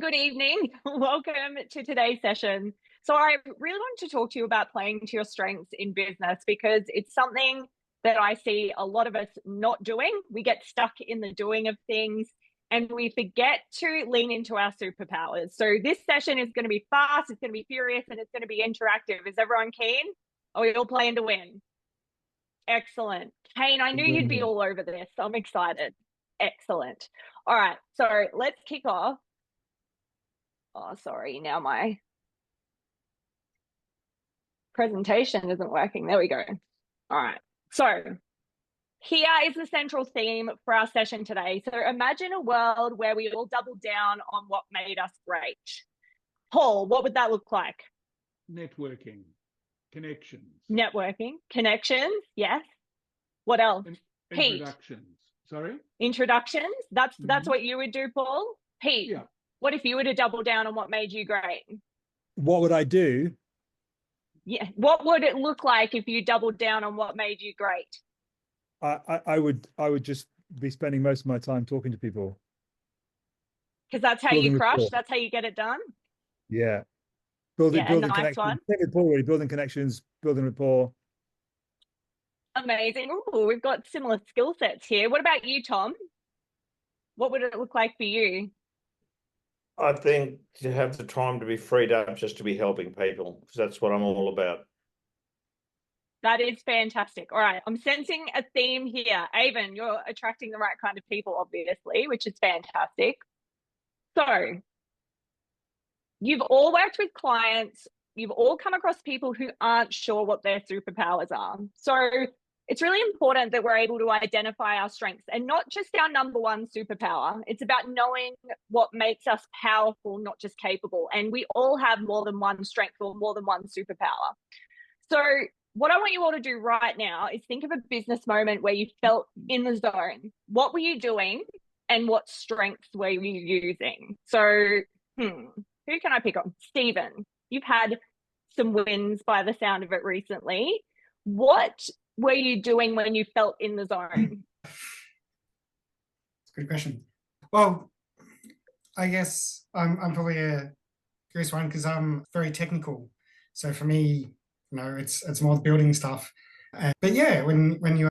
Good evening. Welcome to today's session. So, I really want to talk to you about playing to your strengths in business because it's something that I see a lot of us not doing. We get stuck in the doing of things and we forget to lean into our superpowers. So, this session is going to be fast, it's going to be furious, and it's going to be interactive. Is everyone keen? Are we all playing to win? Excellent. Kane, I knew you'd be all over this. I'm excited. Excellent. All right. So, let's kick off. Oh, sorry. Now my presentation isn't working. There we go. All right. So here is the central theme for our session today. So imagine a world where we all double down on what made us great. Paul, what would that look like? Networking, connections. Networking, connections. Yes. What else? Pete. Introductions. Sorry? Introductions. That's what you would do, Paul. Pete. Yeah. What if you were to double down on what made you great? What would I do? Yeah. What would it look like if you doubled down on what made you great? I would just be spending most of my time talking to people. Because that's how you crush. That's how you get it done. Yeah. Building nice connections. one. Same with Paul, really. Building connections, building rapport. Amazing. Ooh, we've got similar skill sets here. What about you, Tom? What would it look like for you? I think to have the time to be freed up just to be helping people, because that's what I'm all about. That is fantastic. All right. I'm sensing a theme here. Avon, you're attracting the right kind of people, obviously, which is fantastic. So you've all worked with clients. You've all come across people who aren't sure what their superpowers are. So it's really important that we're able to identify our strengths and not just our number one superpower. It's about knowing what makes us powerful, not just capable. And we all have more than one strength or more than one superpower. So what I want you all to do right now is think of a business moment where you felt in the zone. What were you doing and what strengths were you using? So, who can I pick on? Stephen, you've had some wins by the sound of it recently. What were you doing when you felt in the zone? It's a good question. Well, I guess I'm probably a curious one because I'm very technical. So for me, it's more the building stuff. But yeah, when you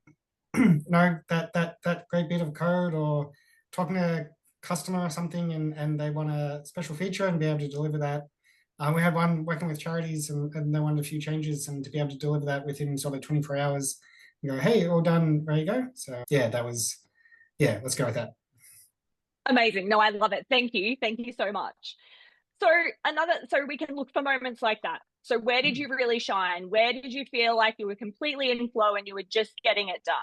know that great bit of code or talking to a customer or something and they want a special feature and be able to deliver that. We had one working with charities and they wanted a few changes, and to be able to deliver that within sort of 24 hours, you go, hey, all done, there you go. So yeah, let's go with that. Amazing. No, I love it. Thank you. Thank you so much. So we can look for moments like that. So where did you really shine? Where did you feel like you were completely in flow and you were just getting it done?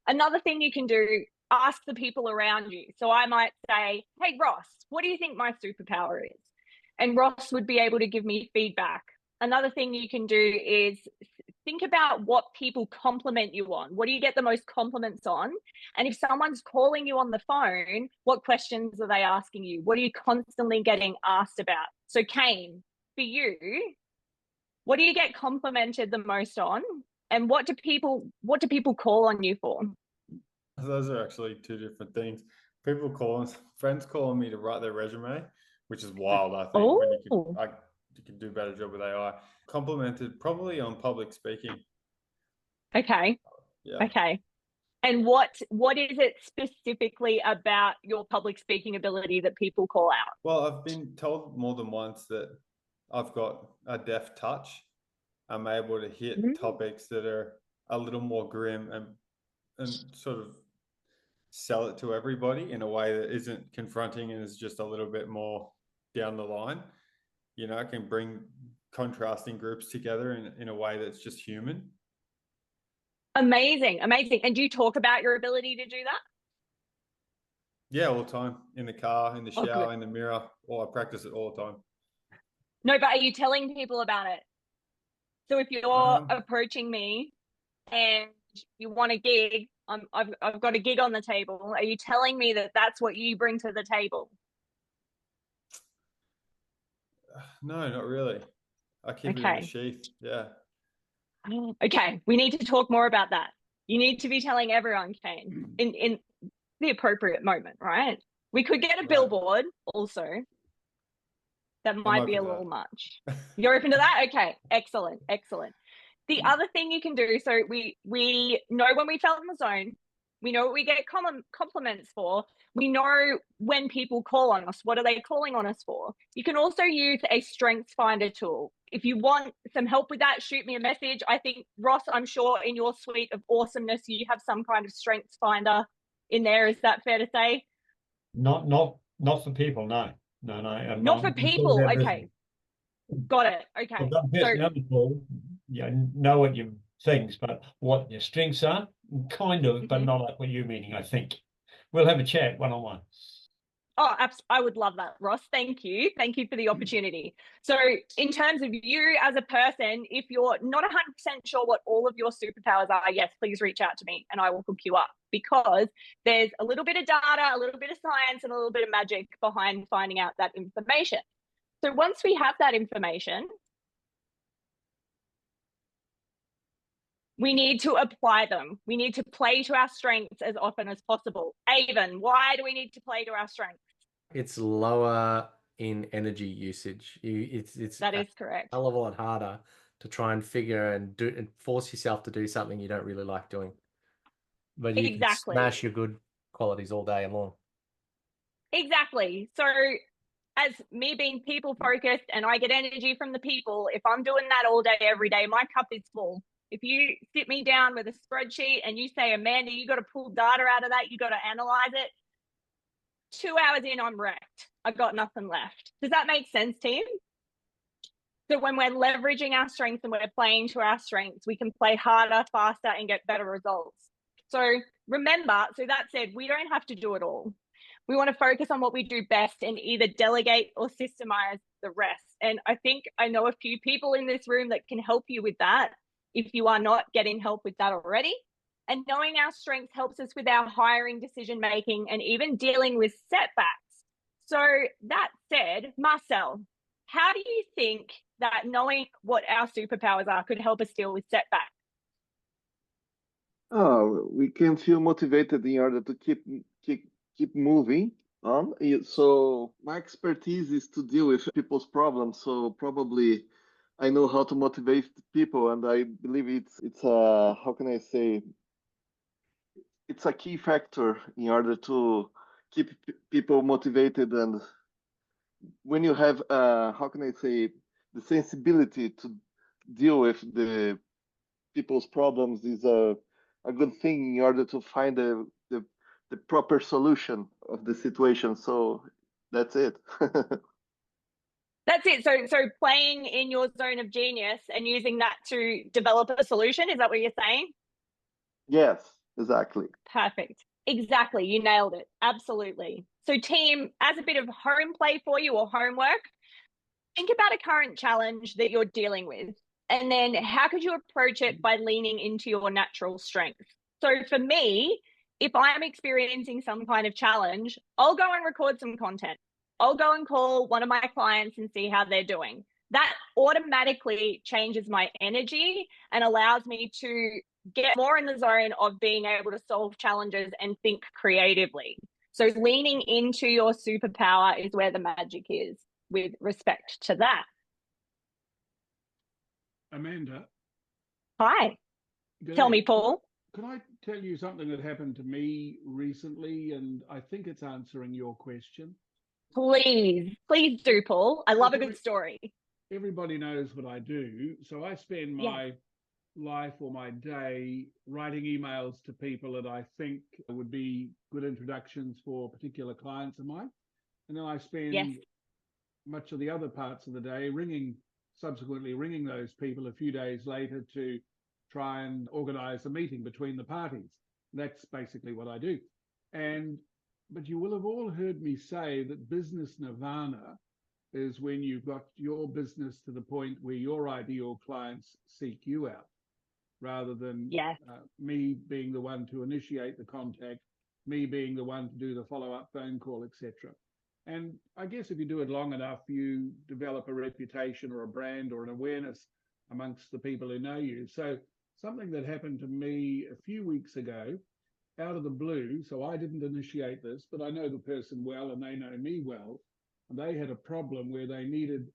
Another thing you can do, ask the people around you. So I might say, hey, Ross, what do you think my superpower is? And Ross would be able to give me feedback. Another thing you can do is think about what people compliment you on. What do you get the most compliments on? And if someone's calling you on the phone, what questions are they asking you? What are you constantly getting asked about? So Kane, for you, what do you get complimented the most on? And what do people call on you for? Those are actually two different things. Friends calling me to write their resume, which is wild, I think, when you can do a better job with AI. Complimented probably on public speaking. Okay. Yeah. Okay. And what is it specifically about your public speaking ability that people call out? Well, I've been told more than once that I've got a deft touch. I'm able to hit topics that are a little more grim and sort of sell it to everybody in a way that isn't confronting and is just a little bit more down the line. I can bring contrasting groups together in a way that's just human. Amazing. And do you talk about your ability to do that? Yeah, all the time. In the car, in the shower, in the mirror, or I practice it all the time. No, but are you telling people about it? So if you're approaching me and you want a gig, I've got a gig on the table. Are you telling me that that's what you bring to the table? No, not really. I keep it in the sheath. Yeah. Okay, we need to talk more about that. You need to be telling everyone, Kane, in the appropriate moment, right? We could get a billboard also. That might be a open to little that. much. You're open to that? Okay, excellent, excellent. The other thing you can do, so we know when we felt in the zone, we know what we get compliments for, we know when people call on us, what are they calling on us for? You can also use a strengths finder tool. If you want some help with that, shoot me a message. I think, Ross, I'm sure in your suite of awesomeness, you have some kind of strengths finder in there. Is that fair to say? Not for people, no. Not for people. Okay. Got it. Okay. So Personality pool, know what your things, but what your strengths are, kind of, but not like what you're meaning, I think. We'll have a chat one-on-one. Oh, I would love that, Ross. Thank you. Thank you for the opportunity. So in terms of you as a person, if you're not 100% sure what all of your superpowers are, yes, please reach out to me and I will hook you up, because there's a little bit of data, a little bit of science, and a little bit of magic behind finding out that information. So once we have that information, we need to apply them. We need to play to our strengths as often as possible. Avon, why do we need to play to our strengths? It's lower in energy usage. That is correct. A hell of a lot harder to try and figure and do and force yourself to do something you don't really like doing. But you can smash your good qualities all day long. Exactly. So as me being people focused and I get energy from the people, if I'm doing that all day, every day, my cup is full. If you sit me down with a spreadsheet and you say, Amanda, you got to pull data out of that, you got to analyze it, 2 hours in, I'm wrecked. I got nothing left. Does that make sense, team? So when we're leveraging our strengths and we're playing to our strengths, we can play harder, faster, and get better results. So remember, so that said, we don't have to do it all. We want to focus on what we do best and either delegate or systemize the rest. And I think I know a few people in this room that can help you with that if you are not getting help with that already. And knowing our strengths helps us with our hiring, decision making, and even dealing with setbacks. So that said, Marcel, how do you think that knowing what our superpowers are could help us deal with setbacks? Oh, we can feel motivated in order to keep moving on. So my expertise is to deal with people's problems. So probably I know how to motivate people, and I believe it's a, how can I say, it's a key factor in order to keep people motivated. And when you have, how can I say, the sensibility to deal with the people's problems is a good thing in order to find the proper solution of the situation. So that's it. That's it. So playing in your zone of genius and using that to develop a solution, is that what you're saying? Yes, exactly. Perfect. Exactly. You nailed it. Absolutely. So team, as a bit of home play for you or homework, think about a current challenge that you're dealing with. And then how could you approach it by leaning into your natural strengths? So for me, if I'm experiencing some kind of challenge, I'll go and record some content. I'll go and call one of my clients and see how they're doing. That automatically changes my energy and allows me to get more in the zone of being able to solve challenges and think creatively. So leaning into your superpower is where the magic is with respect to that. Amanda. Hi. Tell me, Paul. Can I tell you something that happened to me recently? And I think it's answering your question. Please do, Paul. I love a good story. Everybody knows what I do. So I spend my life or my day writing emails to people that I think would be good introductions for particular clients of mine. And then I spend much of the other parts of the day subsequently ringing those people a few days later to try and organize a meeting between the parties. That's basically what I do. But you will have all heard me say that business nirvana is when you've got your business to the point where your ideal clients seek you out, rather than me being the one to initiate the contact, me being the one to do the follow-up phone call, etc. And I guess if you do it long enough, you develop a reputation or a brand or an awareness amongst the people who know you. So something that happened to me a few weeks ago, out of the blue, so I didn't initiate this, but I know the person well and they know me well. they had a problem where they needed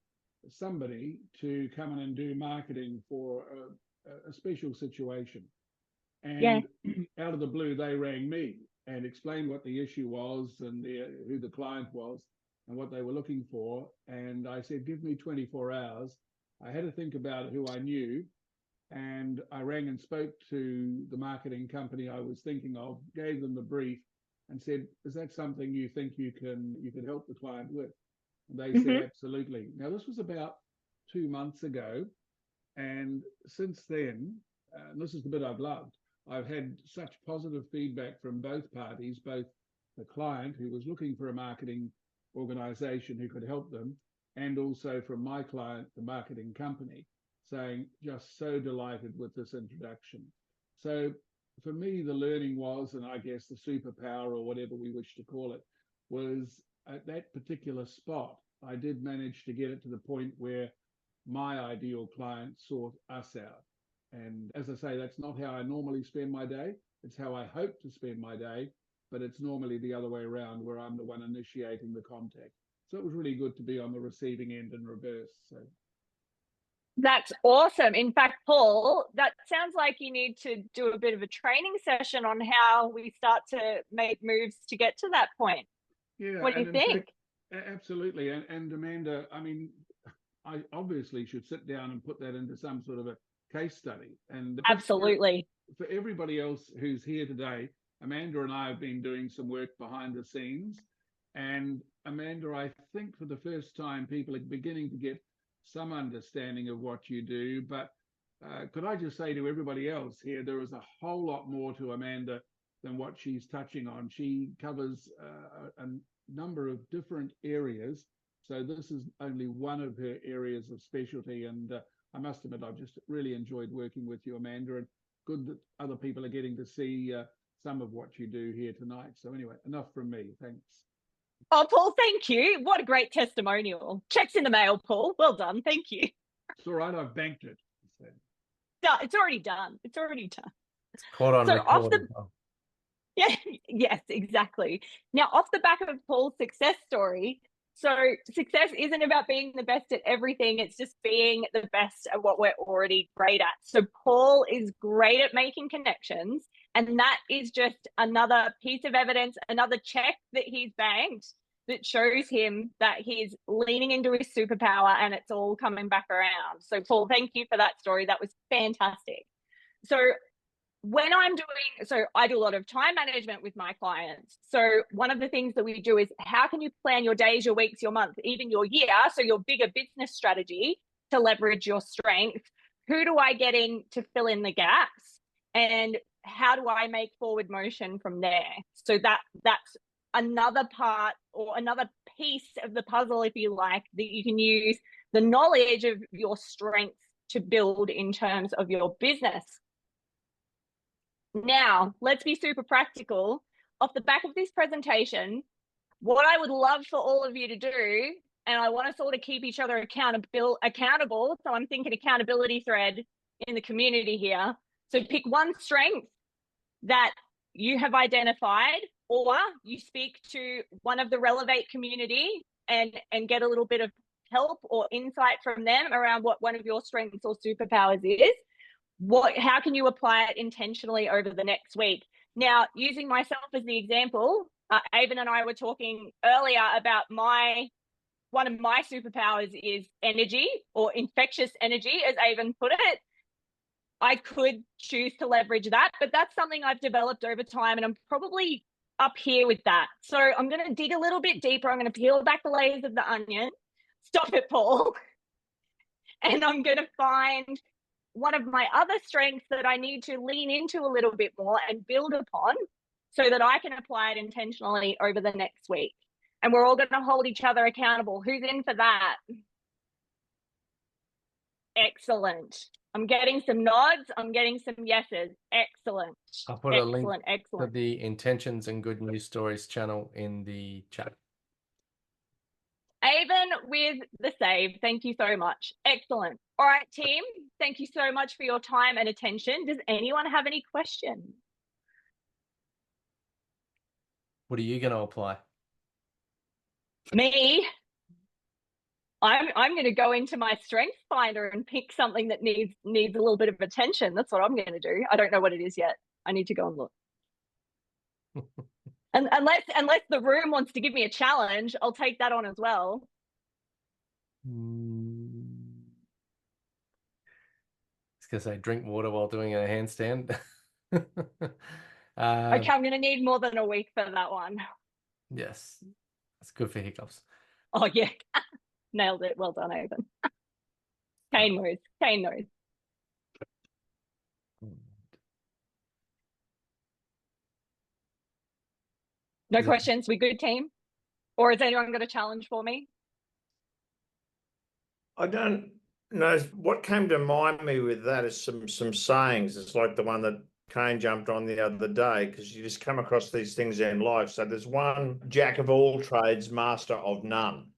somebody to come in and do marketing for a special situation. And out of the blue, they rang me and explained what the issue was and who the client was and what they were looking for. And I said, give me 24 hours. I had to think about who I knew. And I rang and spoke to the marketing company I was thinking of, gave them the brief and said, is that something you think you could help the client with? And they said, absolutely. Now, this was about 2 months ago. And since then, and this is the bit I've loved, I've had such positive feedback from both parties, both the client who was looking for a marketing organization who could help them, and also from my client, the marketing company, saying just so delighted with this introduction. So for me, the learning was, and I guess the superpower or whatever we wish to call it, was at that particular spot, I did manage to get it to the point where my ideal client sought us out. And as I say, that's not how I normally spend my day. It's how I hope to spend my day, but it's normally the other way around where I'm the one initiating the contact. So it was really good to be on the receiving end in reverse. So that's awesome. In fact, Paul, that sounds like you need to do a bit of a training session on how we start to make moves to get to that point. Yeah. What do you think? Fact, absolutely. And Amanda, I mean, I obviously should sit down and put that into some sort of a case study. And absolutely. For everybody else who's here today, Amanda and I have been doing some work behind the scenes. And Amanda, I think for the first time, people are beginning to get some understanding of what you do. But could I just say to everybody else here, there is a whole lot more to Amanda than what she's touching on. She covers a number of different areas. So this is only one of her areas of specialty. And I must admit, I've just really enjoyed working with you, Amanda, and good that other people are getting to see some of what you do here tonight. So anyway, enough from me. Thanks. Oh, Paul, thank you. What a great testimonial. Checks in the mail, Paul. Well done. Thank you. It's all right. I've banked it. It's already done. It's already done. It's caught on recording. Yeah, yes, exactly. Now, off the back of Paul's success story, so success isn't about being the best at everything. It's just being the best at what we're already great at. So Paul is great at making connections. And that is just another piece of evidence, another check that he's banked that shows him that he's leaning into his superpower and it's all coming back around. So Paul, thank you for that story. That was fantastic. So when I do a lot of time management with my clients. So one of the things that we do is how can you plan your days, your weeks, your month, even your year, so your bigger business strategy to leverage your strength? Who do I get in to fill in the gaps? And how do I make forward motion from there? So that's another part or another piece of the puzzle, if you like, that you can use the knowledge of your strengths to build in terms of your business. Now, let's be super practical. Off the back of this presentation, what I would love for all of you to do, and I want to sort of keep each other accountable, so I'm thinking accountability thread in the community here. So pick one strength that you have identified, or you speak to one of the Relevate community and get a little bit of help or insight from them around what one of your strengths or superpowers is. How can you apply it intentionally over the next week? Now, using myself as the example, Avon and I were talking earlier about one of my superpowers is energy, or infectious energy, as Avon put it. I could choose to leverage that, but that's something I've developed over time, and I'm probably up here with that. So I'm going to dig a little bit deeper. I'm going to peel back the layers of the onion. Stop it, Paul. And I'm going to find one of my other strengths that I need to lean into a little bit more and build upon so that I can apply it intentionally over the next week. And we're all going to hold each other accountable. Who's in for that? Excellent. I'm getting some nods. I'm getting some yeses. Excellent. I'll put a link to the Intentions and Good News Stories channel in the chat. Avon with the save. Thank you so much. Excellent. All right, team. Thank you so much for your time and attention. Does anyone have any questions? What are you going to apply? Me? I'm going to go into my strength finder and pick something that needs a little bit of attention. That's what I'm going to do. I don't know what it is yet. I need to go and look. And unless the room wants to give me a challenge, I'll take that on as well. I was going to say drink water while doing a handstand. Okay, I'm going to need more than a week for that one. Yes, that's good for hiccups. Oh yeah, nailed it. Well done, Ivan. Kane knows. Kane knows. No questions. We good, team? Or has anyone got a challenge for me? I don't know. What came to mind me with that is some sayings. It's like the one that Kane jumped on the other day, because you just come across these things in life. So there's one: jack of all trades, master of none.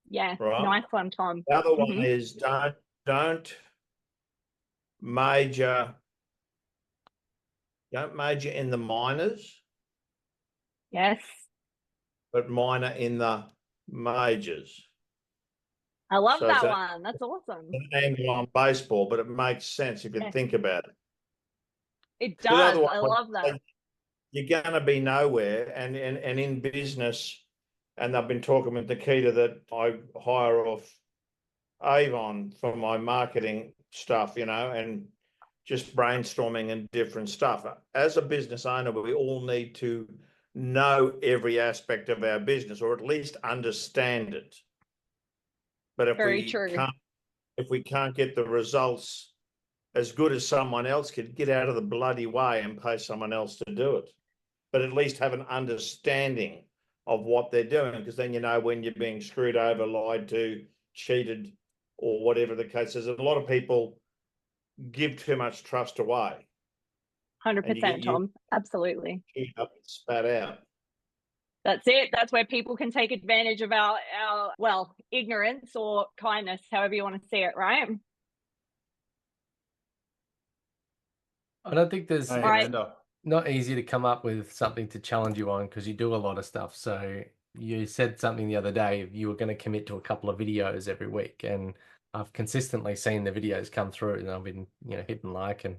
Yeah, right. nice one, Tom. The other one is don't major in the minors. Yes. But minor in the majors. I love that one. That's awesome. An angle on baseball, but it makes sense if you think about it. It does. I love that. You're going to be nowhere, and in business, and I've been talking with Nikita that I hire off Avon for my marketing stuff, and just brainstorming and different stuff. As a business owner, we all need to know every aspect of our business, or at least understand it. But if we can't get the results as good as someone else could, get out of the bloody way and pay someone else to do it. But at least have an understanding of what they're doing, because then you know when you're being screwed over, lied to, cheated, or whatever the case is. A lot of people give too much trust away. 100%, Tom. Absolutely. Up and spat out. That's it. That's where people can take advantage of our ignorance or kindness, however you want to see it, right? I don't think there's not easy to come up with something to challenge you on, because you do a lot of stuff. So you said something the other day, you were going to commit to a couple of videos every week, and I've consistently seen the videos come through, and I've been, hitting like and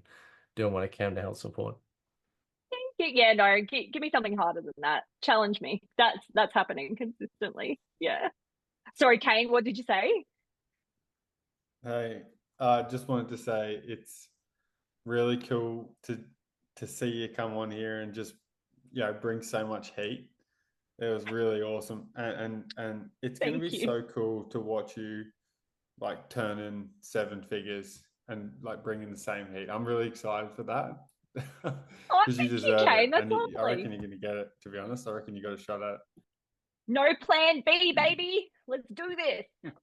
doing what I can to help support. Yeah, no, give me something harder than that. Challenge me. That's happening consistently. Yeah. Sorry, Kane, what did you say? Hey, I just wanted to say it's really cool to see you come on here and just bring so much heat. It was really awesome, and it's going to be so cool to watch you like turn in 7 figures and like bring in the same heat. I'm really excited for that. Because you deserve it. That's lovely. I reckon you're going to get it, to be honest. I reckon you got a shot at it. No plan B, baby. Let's do this.